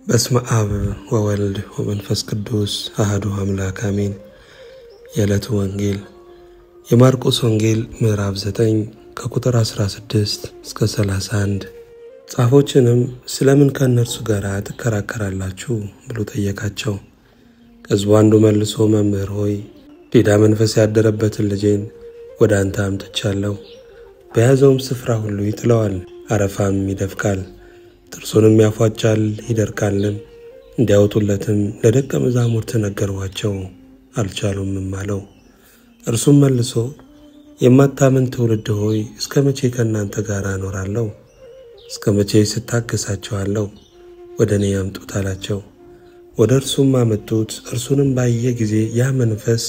በስመ አብ ወወልድ ወመንፈስ ቅዱስ አሐዱ አምላክ አሜን። የዕለቱ ወንጌል የማርቆስ ወንጌል ምዕራፍ 9 ከቁጥር 16 እስከ 31። ጻፎችንም ስለምን ከእነርሱ ጋር ትከራከራላችሁ ብሎ ጠየቃቸው። ከሕዝቡ አንዱ መልሶ መምህር ሆይ ዲዳ መንፈስ ያደረበትን ልጄን ወደ አንተ አምጥቻለሁ። በያዘውም ስፍራ ሁሉ ይጥለዋል፣ አረፋም ይደፍቃል፣ ጥርሱንም ያፏጫል ይደርቃልም። እንዲያወጡለትም ለደቀ መዛሙርት ነገሯቸው፣ አልቻሉምም አለው። እርሱም መልሶ የማታምን ትውልድ ሆይ እስከ መቼ ከእናንተ ጋር እኖራለሁ? እስከ መቼ ስታገሳቸዋለሁ? ወደ እኔ አምጡት አላቸው። ወደ እርሱም አመጡት። እርሱንም ባየ ጊዜ ያ መንፈስ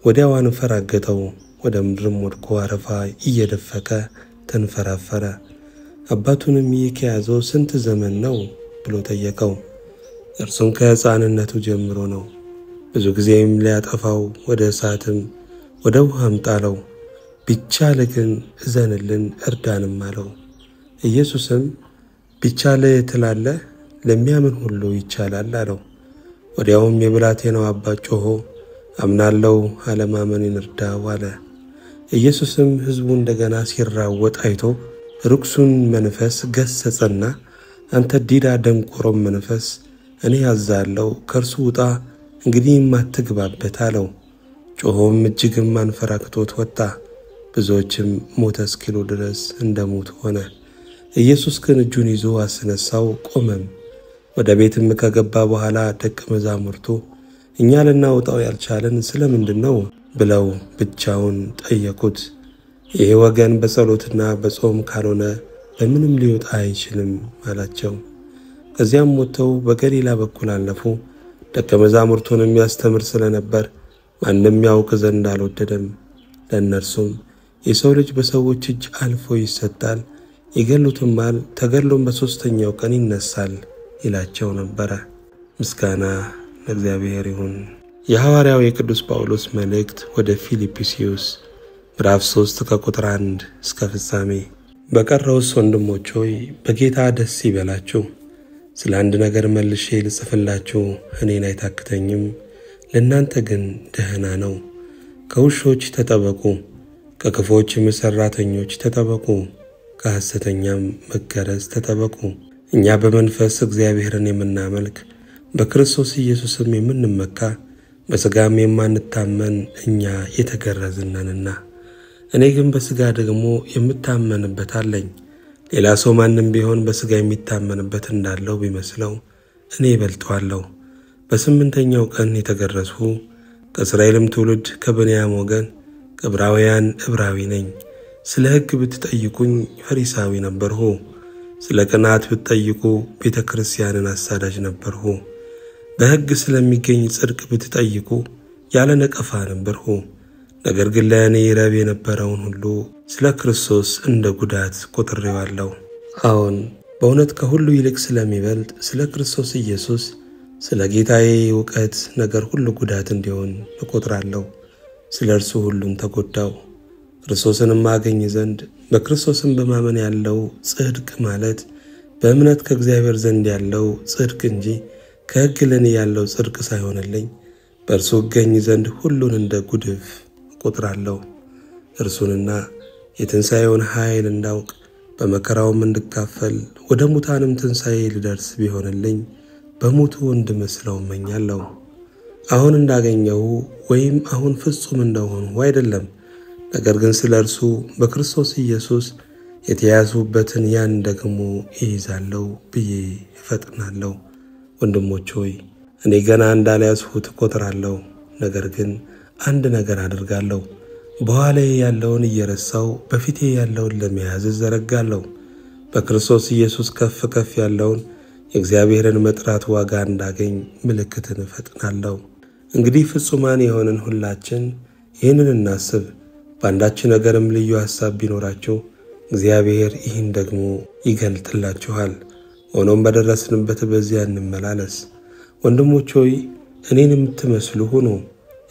ወዲያው አንፈራገጠው፣ ወደ ምድርም ወድቆ አረፋ እየደፈቀ ተንፈራፈረ። አባቱንም ይህ ከያዘው ስንት ዘመን ነው ብሎ ጠየቀው። እርሱም ከሕፃንነቱ ጀምሮ ነው። ብዙ ጊዜም ሊያጠፋው ወደ እሳትም ወደ ውሃም ጣለው። ቢቻል ግን እዘንልን እርዳንም አለው። ኢየሱስም ቢቻልህ ትላለህ? ለሚያምን ሁሉ ይቻላል አለው። ወዲያውም የብላቴናው አባት ጮኾ አምናለሁ፣ አለማመኔን እርዳው አለ። ኢየሱስም ሕዝቡ እንደገና ሲራወጥ አይቶ ርኩሱን መንፈስ ገሰጸና አንተ ዲዳ ደንቆሮም መንፈስ እኔ አዛለሁ፣ ከእርሱ ውጣ፣ እንግዲህም አትግባበት አለው። ጮኾም እጅግም አንፈራግጦት ወጣ። ብዙዎችም ሞተ እስኪሉ ድረስ እንደሞቱ ሆነ። ኢየሱስ ግን እጁን ይዞ አስነሳው፣ ቆመም። ወደ ቤትም ከገባ በኋላ ደቀ መዛሙርቱ እኛ ልናወጣው ያልቻለን ስለምንድን ነው ብለው ብቻውን ጠየቁት። ይህ ወገን በጸሎትና በጾም ካልሆነ በምንም ሊወጣ አይችልም አላቸው። ከዚያም ወጥተው በገሊላ በኩል አለፉ። ደቀ መዛሙርቱን የሚያስተምር ስለነበር ማንም ያውቅ ዘንድ አልወደደም። ለእነርሱም የሰው ልጅ በሰዎች እጅ አልፎ ይሰጣል፣ ይገሉትማል፣ ተገድሎም በሦስተኛው ቀን ይነሳል ይላቸው ነበረ። ምስጋና ለእግዚአብሔር ይሁን። የሐዋርያው የቅዱስ ጳውሎስ መልእክት ወደ ፊልጵስዩስ ምዕራፍ 3 ከቁጥር 1 እስከ ፍጻሜ። በቀረውስ ወንድሞች ሆይ በጌታ ደስ ይበላችሁ። ስለ አንድ ነገር መልሼ ልጽፍላችሁ እኔን አይታክተኝም፣ ለእናንተ ግን ደህና ነው። ከውሾች ተጠበቁ፣ ከክፎችም ሠራተኞች ተጠበቁ፣ ከሐሰተኛም መገረዝ ተጠበቁ። እኛ በመንፈስ እግዚአብሔርን የምናመልክ በክርስቶስ ኢየሱስም የምንመካ በሥጋም የማንታመን እኛ የተገረዝን ነንና። እኔ ግን በሥጋ ደግሞ የምታመንበት አለኝ። ሌላ ሰው ማንም ቢሆን በሥጋ የሚታመንበት እንዳለው ቢመስለው እኔ እበልጠዋለሁ። በስምንተኛው ቀን የተገረዝሁ ከእስራኤልም ትውልድ ከብንያም ወገን ከዕብራውያን ዕብራዊ ነኝ። ስለ ሕግ ብትጠይቁኝ ፈሪሳዊ ነበርሁ። ስለ ቅንዓት ብትጠይቁ ቤተ ክርስቲያንን አሳዳጅ ነበርሁ። በሕግ ስለሚገኝ ጽድቅ ብትጠይቁ ያለ ነቀፋ ነበርሁ። ነገር ግን ለእኔ ረብ የነበረውን ሁሉ ስለ ክርስቶስ እንደ ጉዳት ቆጥሬዋለሁ። አዎን በእውነት ከሁሉ ይልቅ ስለሚበልጥ ስለ ክርስቶስ ኢየሱስ ስለ ጌታዬ እውቀት ነገር ሁሉ ጉዳት እንዲሆን እቆጥራለሁ። ስለ እርሱ ሁሉን ተጎዳው፣ ክርስቶስንም አገኝ ዘንድ። በክርስቶስም በማመን ያለው ጽድቅ ማለት በእምነት ከእግዚአብሔር ዘንድ ያለው ጽድቅ እንጂ ከሕግ ለእኔ ያለው ጽድቅ ሳይሆንልኝ በእርሱ እገኝ ዘንድ ሁሉን እንደ ጉድፍ እቆጥራለሁ። እርሱንና የትንሣኤውን ኃይል እንዳውቅ በመከራውም እንድካፈል ወደ ሙታንም ትንሣኤ ልደርስ ቢሆንልኝ በሞቱ እንድመስለው እመኛለሁ። አሁን እንዳገኘሁ ወይም አሁን ፍጹም እንደሆንሁ አይደለም፣ ነገር ግን ስለ እርሱ በክርስቶስ ኢየሱስ የተያዝሁበትን ያን ደግሞ እይዛለሁ ብዬ እፈጥናለሁ። ወንድሞች ሆይ እኔ ገና እንዳልያዝሁት እቆጥራለሁ። ነገር ግን አንድ ነገር አደርጋለሁ፣ በኋላዬ ያለውን እየረሳሁ በፊቴ ያለውን ለመያዝ እዘረጋለሁ። በክርስቶስ ኢየሱስ ከፍ ከፍ ያለውን የእግዚአብሔርን መጥራት ዋጋ እንዳገኝ ምልክትን እፈጥናለሁ። እንግዲህ ፍጹማን የሆንን ሁላችን ይህንን እናስብ። በአንዳች ነገርም ልዩ ሐሳብ ቢኖራችሁ እግዚአብሔር ይህን ደግሞ ይገልጥላችኋል። ሆኖም በደረስንበት በዚያ እንመላለስ። ወንድሞች ሆይ እኔን የምትመስሉ ሁኑ፣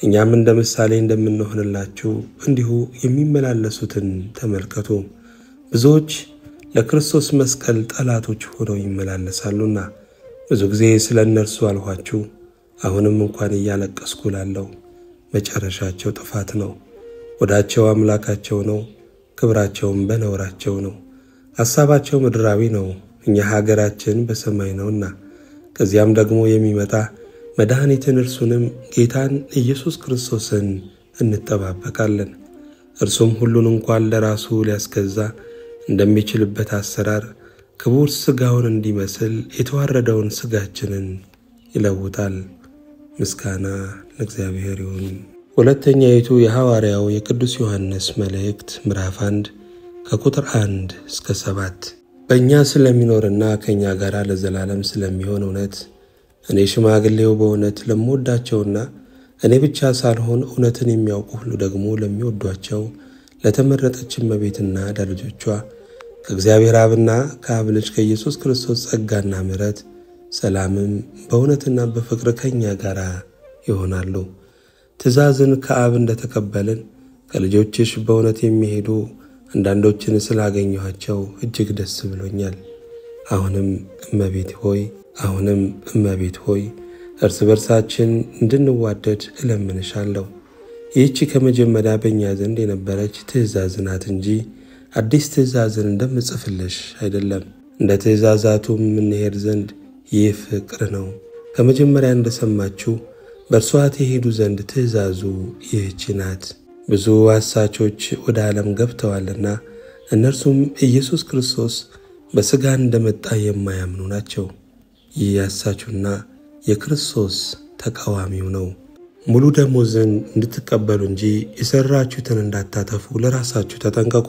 እኛም እንደ ምሳሌ እንደምንሆንላችሁ እንዲሁ የሚመላለሱትን ተመልከቱ። ብዙዎች ለክርስቶስ መስቀል ጠላቶች ሆነው ይመላለሳሉና ብዙ ጊዜ ስለ እነርሱ አልኋችሁ፣ አሁንም እንኳን እያለቀስኩ ላለው መጨረሻቸው ጥፋት ነው። ወዳቸው አምላካቸው ነው፣ ክብራቸውም በነውራቸው ነው። ሐሳባቸው ምድራዊ ነው፣ እኛ ሀገራችን በሰማይ ነውና። ከዚያም ደግሞ የሚመጣ መድኃኒትን እርሱንም ጌታን ኢየሱስ ክርስቶስን እንጠባበቃለን። እርሱም ሁሉን እንኳን ለራሱ ሊያስገዛ እንደሚችልበት አሰራር ክቡር ሥጋውን እንዲመስል የተዋረደውን ሥጋችንን ይለውጣል። ምስጋና ለእግዚአብሔር ይሁን። ሁለተኛይቱ የሐዋርያው የቅዱስ ዮሐንስ መልእክት ምዕራፍ 1 ከቁጥር 1 እስከ 7። በእኛ ስለሚኖርና ከእኛ ጋር ለዘላለም ስለሚሆን እውነት እኔ ሽማግሌው በእውነት ለምወዳቸውና እኔ ብቻ ሳልሆን እውነትን የሚያውቁ ሁሉ ደግሞ ለሚወዷቸው ለተመረጠች እመቤትና ለልጆቿ ከእግዚአብሔር አብና ከአብ ልጅ ከኢየሱስ ክርስቶስ ጸጋና ምሕረት ሰላምም በእውነትና በፍቅር ከእኛ ጋር ይሆናሉ። ትእዛዝን ከአብ እንደተቀበልን ከልጆችሽ በእውነት የሚሄዱ አንዳንዶችን ስላገኘኋቸው እጅግ ደስ ብሎኛል። አሁንም እመቤት ሆይ እርስ በርሳችን እንድንዋደድ እለምንሻለሁ። ይህች ከመጀመሪያ በእኛ ዘንድ የነበረች ትእዛዝ ናት እንጂ አዲስ ትእዛዝን እንደምጽፍልሽ አይደለም። እንደ ትእዛዛቱም እንሄድ ዘንድ ይህ ፍቅር ነው። ከመጀመሪያ እንደሰማችሁ በእርሷ ትሄዱ ዘንድ ትእዛዙ ይህች ናት። ብዙ አሳቾች ወደ ዓለም ገብተዋልና እነርሱም ኢየሱስ ክርስቶስ በሥጋ እንደመጣ የማያምኑ ናቸው። ይህ አሳቹና የክርስቶስ ተቃዋሚው ነው። ሙሉ ደሞዝን እንድትቀበሉ እንጂ የሠራችሁትን እንዳታጠፉ ለራሳችሁ ተጠንቀቁ።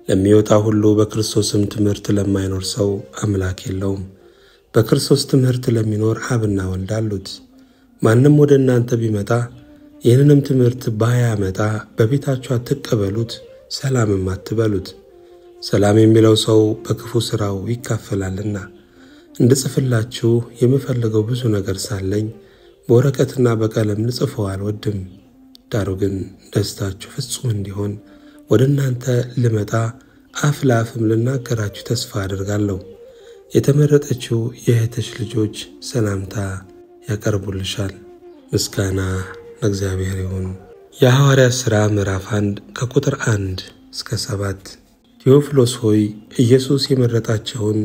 ለሚወጣ ሁሉ በክርስቶስም ትምህርት ለማይኖር ሰው አምላክ የለውም። በክርስቶስ ትምህርት ለሚኖር አብና ወልድ አሉት። ማንም ወደ እናንተ ቢመጣ ይህንንም ትምህርት ባያመጣ በቤታችሁ አትቀበሉት፣ ሰላምም አትበሉት። ሰላም የሚለው ሰው በክፉ ሥራው ይካፈላልና። እንድጽፍላችሁ የምፈልገው ብዙ ነገር ሳለኝ በወረቀትና በቀለም ልጽፈው አልወድም። ዳሩ ግን ደስታችሁ ፍጹም እንዲሆን ወደ እናንተ ልመጣ አፍ ለአፍም ልናገራችሁ ተስፋ አደርጋለሁ። የተመረጠችው የእህትሽ ልጆች ሰላምታ ያቀርቡልሻል። ምስጋና ለእግዚአብሔር ይሁን። የሐዋርያት ሥራ ምዕራፍ 1 ከቁጥር 1 እስከ 7። ቴዎፍሎስ ሆይ ኢየሱስ የመረጣቸውን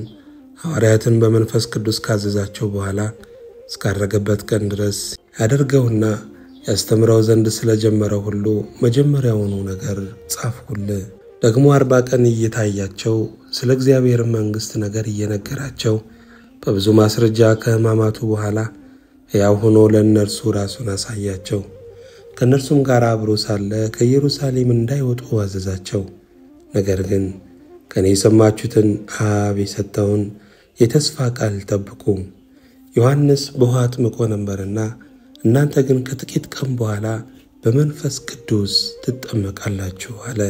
ሐዋርያትን በመንፈስ ቅዱስ ካዘዛቸው በኋላ እስካረገበት ቀን ድረስ ያደርገውና ያስተምረው ዘንድ ስለጀመረው ሁሉ መጀመሪያውኑ ነገር ጻፍሁልህ። ደግሞ 40 ቀን እየታያቸው ስለ እግዚአብሔር መንግሥት ነገር እየነገራቸው በብዙ ማስረጃ ከሕማማቱ በኋላ ሕያው ሆኖ ለእነርሱ ራሱን አሳያቸው። ከእነርሱም ጋር አብሮ ሳለ ከኢየሩሳሌም እንዳይወጡ አዘዛቸው። ነገር ግን ከእኔ የሰማችሁትን አብ የሰጠውን የተስፋ ቃል ጠብቁ። ዮሐንስ በውኃ አጥምቆ ነበርና እናንተ ግን ከጥቂት ቀን በኋላ በመንፈስ ቅዱስ ትጠመቃላችሁ አለ።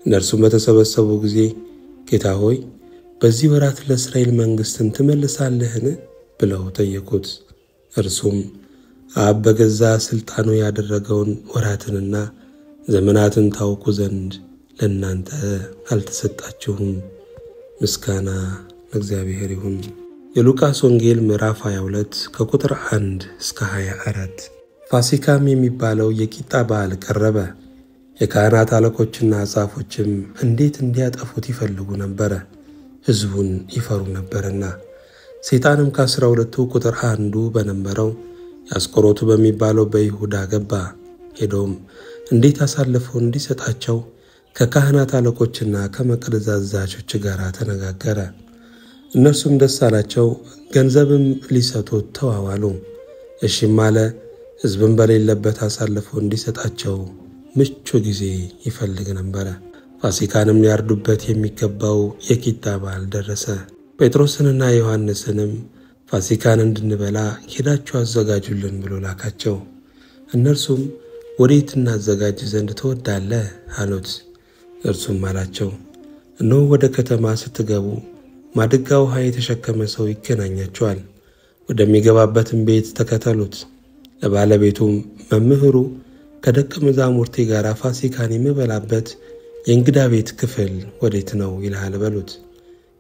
እነርሱም በተሰበሰቡ ጊዜ ጌታ ሆይ በዚህ ወራት ለእስራኤል መንግሥትን ትመልሳለህን ብለው ጠየቁት። እርሱም አብ በገዛ ሥልጣኑ ያደረገውን ወራትንና ዘመናትን ታውቁ ዘንድ ለእናንተ አልተሰጣችሁም። ምስጋና ለእግዚአብሔር ይሁን። የሉቃስ ወንጌል ምዕራፍ 22 ከቁጥር 1 እስከ 24። ፋሲካም የሚባለው የቂጣ በዓል ቀረበ። የካህናት አለቆችና ጻፎችም እንዴት እንዲያጠፉት ይፈልጉ ነበር፣ ሕዝቡን ይፈሩ ነበርና። ሰይጣንም ከ12ቱ ቁጥር 1 በነበረው ያስቆሮቱ በሚባለው በይሁዳ ገባ። ሄዶም እንዴት አሳልፈው እንዲሰጣቸው ከካህናት አለቆችና ከመቅደስ አዛዦች ጋር ተነጋገረ። እነርሱም ደስ አላቸው፣ ገንዘብም ሊሰጡት ተዋዋሉ። እሺም አለ። ሕዝብም በሌለበት አሳልፈው እንዲሰጣቸው ምቹ ጊዜ ይፈልግ ነበር። ፋሲካንም ሊያርዱበት የሚገባው የቂጣ በዓል ደረሰ። ጴጥሮስንና ዮሐንስንም ፋሲካን እንድንበላ ሄዳችሁ አዘጋጁልን ብሎ ላካቸው። እነርሱም ወዴት እናዘጋጅ ዘንድ ትወዳለህ አሉት። እርሱም አላቸው፣ እነሆ ወደ ከተማ ስትገቡ ማድጋ ውሃ የተሸከመ ሰው ይገናኛችኋል። ወደሚገባበትም ቤት ተከተሉት። ለባለቤቱም መምህሩ ከደቀ መዛሙርቴ ጋር ፋሲካን የምበላበት የእንግዳ ቤት ክፍል ወዴት ነው ይልሃል በሉት።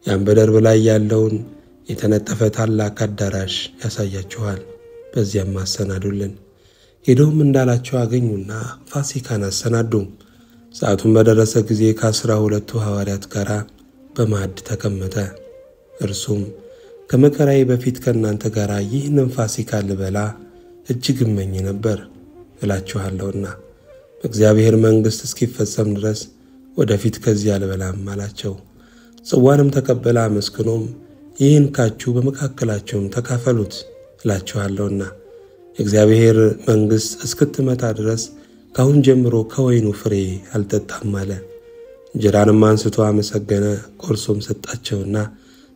ያን በደርብ ላይ ያለውን የተነጠፈ ታላቅ አዳራሽ ያሳያችኋል፣ በዚያም አሰናዱልን። ሄደውም እንዳላቸው አገኙና ፋሲካን አሰናዱ። ሰዓቱን በደረሰ ጊዜ ከ12 ሐዋርያት ጋር በማዕድ ተቀመጠ። እርሱም ከመከራዬ በፊት ከእናንተ ጋር ይህንን ፋሲካ ልበላ እጅግ እመኝ ነበር እላችኋለሁና በእግዚአብሔር መንግሥት እስኪፈጸም ድረስ ወደፊት ከዚህ አልበላም አላቸው። ጽዋንም ተቀበለ፣ አመስግኖም ይህን ካችሁ በመካከላችሁም ተካፈሉት እላችኋለሁና የእግዚአብሔር መንግሥት እስክትመጣ ድረስ ካሁን ጀምሮ ከወይኑ ፍሬ አልጠጣም አለ። እንጀራንም አንስቶ አመሰገነ፣ ቆርሶም ሰጣቸውና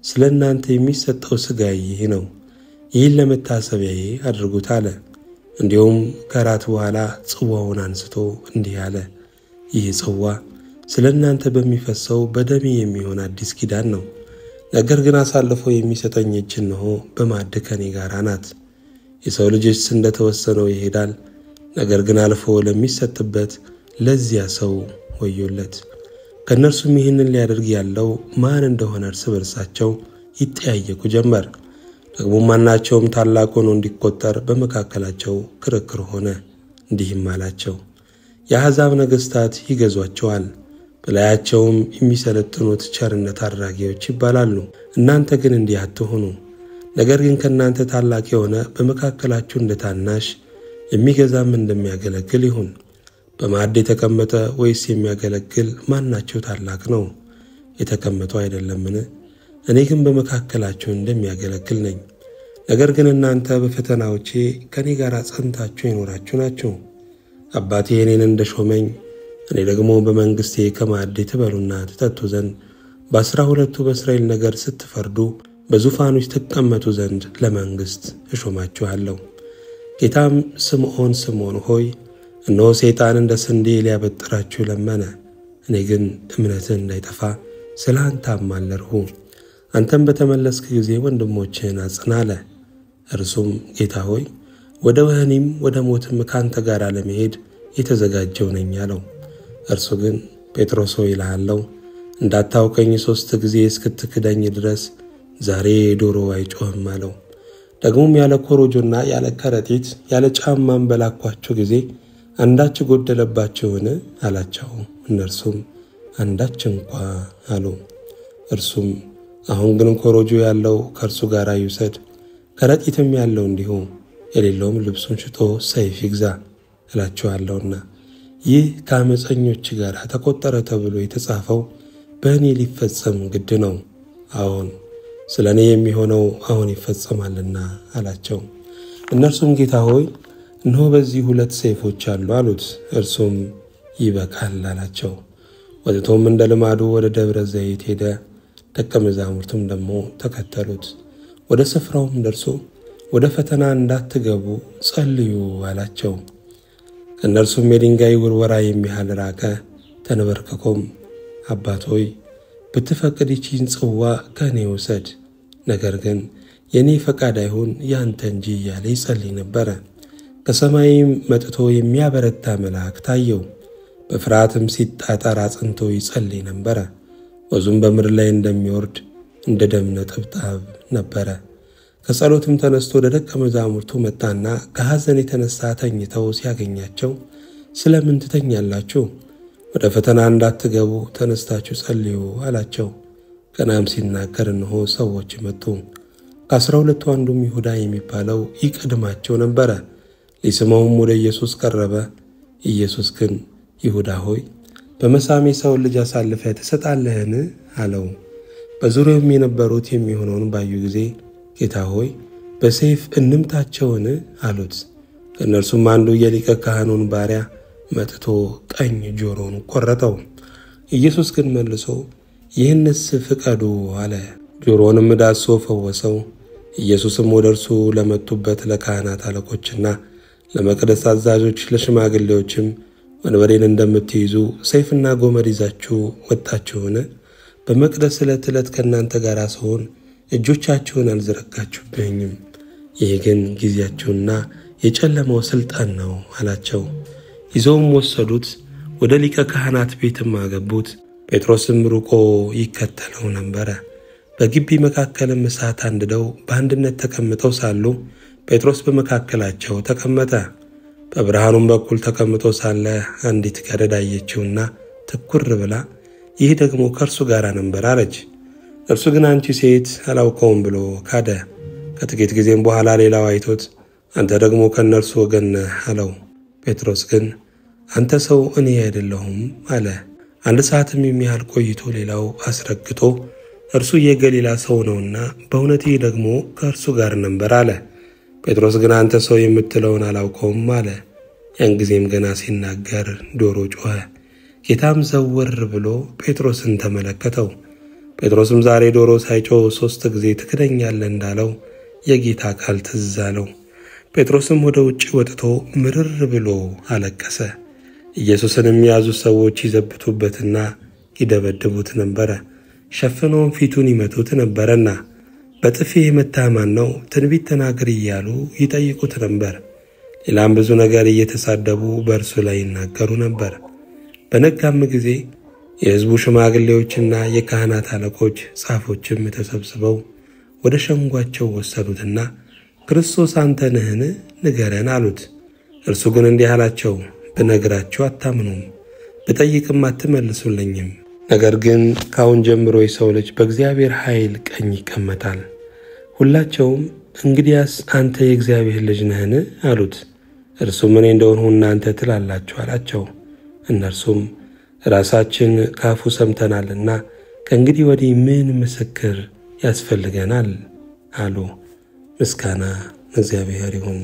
ስለ እናንተ የሚሰጠው ሥጋዬ ይህ ነው፣ ይህን ለመታሰቢያዬ አድርጉት አለ። እንዲሁም ከራት በኋላ ጽዋውን አንስቶ እንዲህ አለ፣ ይህ ጽዋ ስለ እናንተ በሚፈሰው በደሜ የሚሆን አዲስ ኪዳን ነው። ነገር ግን አሳልፎ የሚሰጠኝ እጅ እነሆ በማዕድ ከኔ ጋር ናት። የሰው ልጅስ እንደተወሰነው ይሄዳል፣ ነገር ግን አልፎ ለሚሰጥበት ለዚያ ሰው ወዮለት። ከእነርሱም ይህንን ሊያደርግ ያለው ማን እንደሆነ እርስ በርሳቸው ይጠያየቁ ጀመር። ደግሞ ማናቸውም ታላቅ ሆኖ እንዲቆጠር በመካከላቸው ክርክር ሆነ። እንዲህም አላቸው፣ የአሕዛብ ነገሥታት ይገዟቸዋል፣ በላያቸውም የሚሰለጥኑት ቸርነት አድራጊዎች ይባላሉ። እናንተ ግን እንዲህ አትሆኑ። ነገር ግን ከእናንተ ታላቅ የሆነ በመካከላችሁ እንደ ታናሽ፣ የሚገዛም እንደሚያገለግል ይሁን። በማዕድ የተቀመጠ ወይስ የሚያገለግል ማናቸው ታላቅ ነው? የተቀመጠው አይደለምን? እኔ ግን በመካከላችሁ እንደሚያገለግል ነኝ። ነገር ግን እናንተ በፈተናዎቼ ከኔ ጋር ጸንታችሁ የኖራችሁ ናችሁ። አባቴ እኔን እንደሾመኝ እኔ ደግሞ በመንግሥቴ ከማዕድ ትበሉና ትጠጡ ዘንድ በ12 በእስራኤል ነገር ስትፈርዱ በዙፋኖች ትቀመጡ ዘንድ ለመንግሥት እሾማችኋለሁ። ጌታም ስምዖን ሆይ እነሆ ሰይጣን እንደ ስንዴ ሊያበጥራችሁ ለመነ፣ እኔ ግን እምነትህ እንዳይጠፋ ስለ አንተ አማለርሁ። አንተም በተመለስክ ጊዜ ወንድሞችህን አጽና አለ። እርሱም ጌታ ሆይ ወደ ወህኒም ወደ ሞትም ካንተ ጋር ለመሄድ የተዘጋጀው ነኝ አለው። እርሱ ግን ጴጥሮስ ሆይ እልሃለሁ እንዳታውቀኝ 3 ጊዜ እስክትክደኝ ድረስ ዛሬ ዶሮ አይጮህም አለው። ደግሞም ያለ ኮረጆና ያለ ከረጢት ያለ ጫማም በላኳቸው ጊዜ አንዳች ጎደለባቸውን አላቸው። እነርሱም አንዳች እንኳ አሉ። እርሱም አሁን ግን ኮረጆ ያለው ከእርሱ ጋር ይውሰድ፣ ከረጢትም ያለው እንዲሁ፣ የሌለውም ልብሱን ሽጦ ሰይፍ ይግዛ እላችኋለሁና ይህ ከአመፀኞች ጋር ተቆጠረ ተብሎ የተጻፈው በእኔ ሊፈጸም ግድ ነው። አዎን ስለ እኔ የሚሆነው አሁን ይፈጸማልና አላቸው። እነርሱም ጌታ ሆይ እነሆ በዚህ 2 ሰይፎች አሉ አሉት። እርሱም ይበቃል አላቸው። ወጥቶም እንደ ልማዱ ወደ ደብረ ዘይት ሄደ። ደቀ መዛሙርቱም ደግሞ ተከተሉት። ወደ ስፍራውም ደርሶ ወደ ፈተና እንዳትገቡ ጸልዩ አላቸው። ከእነርሱም የድንጋይ ውርወራ የሚያህል ራቀ። ተንበርክኮም አባት ሆይ ብትፈቅድ ይህችን ጽዋ ከእኔ ውሰድ፣ ነገር ግን የእኔ ፈቃድ አይሁን ያንተ እንጂ እያለ ይጸልይ ነበረ። ከሰማይም መጥቶ የሚያበረታ መልአክ ታየው። በፍርሃትም ሲጣጣር አጽንቶ ይጸልይ ነበረ። ወዙም በምድር ላይ እንደሚወርድ እንደ ደም ነጠብጣብ ነበረ። ከጸሎትም ተነስቶ ወደ ደቀ መዛሙርቱ መጣና ከሐዘን የተነሳ ተኝተው ሲያገኛቸው ስለምን ትተኛላችሁ? ወደ ፈተና እንዳትገቡ ተነስታችሁ ጸልዩ አላቸው። ገናም ሲናገር እነሆ ሰዎች መጡ። ከ12 አንዱም ይሁዳ የሚባለው ይቀድማቸው ነበረ። ሊስመውም ወደ ኢየሱስ ቀረበ። ኢየሱስ ግን ይሁዳ ሆይ በመሳሜ ሰውን ልጅ አሳልፈህ ትሰጣለህን? አለው። በዙሪያውም የነበሩት የሚሆነውን ባዩ ጊዜ ጌታ ሆይ በሰይፍ እንምታቸውን? አሉት። ከእነርሱም አንዱ የሊቀ ካህኑን ባሪያ መጥቶ ቀኝ ጆሮውን ቆረጠው። ኢየሱስ ግን መልሶ ይህንስ ፍቀዱ አለ። ጆሮውንም ዳሶ ፈወሰው። ኢየሱስም ወደ እርሱ ለመጡበት ለካህናት አለቆችና ለመቅደስ አዛዦች ለሽማግሌዎችም ወንበዴን እንደምትይዙ ሰይፍና ጎመድ ይዛችሁ ወጣችሁን? በመቅደስ ዕለት ከእናንተ ጋር ስሆን እጆቻችሁን አልዘረጋችሁብኝም። ይህ ግን ጊዜያችሁና የጨለመው ሥልጣን ነው አላቸው። ይዘውም ወሰዱት፣ ወደ ሊቀ ካህናት ቤትም አገቡት። ጴጥሮስም ሩቆ ይከተለው ነበረ። በግቢ መካከልም እሳት አንድደው በአንድነት ተቀምጠው ሳሉ ጴጥሮስ በመካከላቸው ተቀመጠ። በብርሃኑም በኩል ተቀምጦ ሳለ አንዲት ገረድ አየችውና ትኩር ብላ ይህ ደግሞ ከእርሱ ጋር ነበር አለች። እርሱ ግን አንቺ ሴት አላውቀውም ብሎ ካደ። ከጥቂት ጊዜም በኋላ ሌላው አይቶት አንተ ደግሞ ከእነርሱ ወገን ነህ አለው። ጴጥሮስ ግን አንተ ሰው እኔ አይደለሁም አለ። አንድ ሰዓትም የሚያህል ቆይቶ ሌላው አስረግጦ እርሱ የገሊላ ሰው ነውና በእውነት ይህ ደግሞ ከእርሱ ጋር ነበር አለ። ጴጥሮስ ግን አንተ ሰው የምትለውን አላውቀውም አለ። ያን ጊዜም ገና ሲናገር ዶሮ ጮኸ። ጌታም ዘወር ብሎ ጴጥሮስን ተመለከተው። ጴጥሮስም ዛሬ ዶሮ ሳይጮህ 3 ጊዜ ትክደኛለህ እንዳለው የጌታ ቃል ትዝ አለው። ጴጥሮስም ወደ ውጭ ወጥቶ ምርር ብሎ አለቀሰ። ኢየሱስንም የያዙ ሰዎች ይዘብቱበትና ይደበድቡት ነበረ። ሸፍነውም ፊቱን ይመቱት ነበረና በጥፊ የመታህ ማን ነው? ትንቢት ተናገር እያሉ ይጠይቁት ነበር። ሌላም ብዙ ነገር እየተሳደቡ በእርሱ ላይ ይናገሩ ነበር። በነጋም ጊዜ የሕዝቡ ሽማግሌዎችና የካህናት አለቆች ጻፎችም ተሰብስበው ወደ ሸንጓቸው ወሰዱትና ክርስቶስ አንተ ነህን? ንገረን አሉት። እርሱ ግን እንዲህ አላቸው፣ ብነግራችሁ አታምኑም፣ ብጠይቅም አትመልሱልኝም። ነገር ግን ካሁን ጀምሮ የሰው ልጅ በእግዚአብሔር ኃይል ቀኝ ይቀመጣል። ሁላቸውም እንግዲያስ አንተ የእግዚአብሔር ልጅ ነህን? አሉት። እርሱም እኔ እንደሆንሁ እናንተ ትላላችሁ አላቸው። እነርሱም ራሳችን ካፉ ሰምተናልና ከእንግዲህ ወዲህ ምን ምስክር ያስፈልገናል አሉ። ምስጋና ለእግዚአብሔር ይሁን።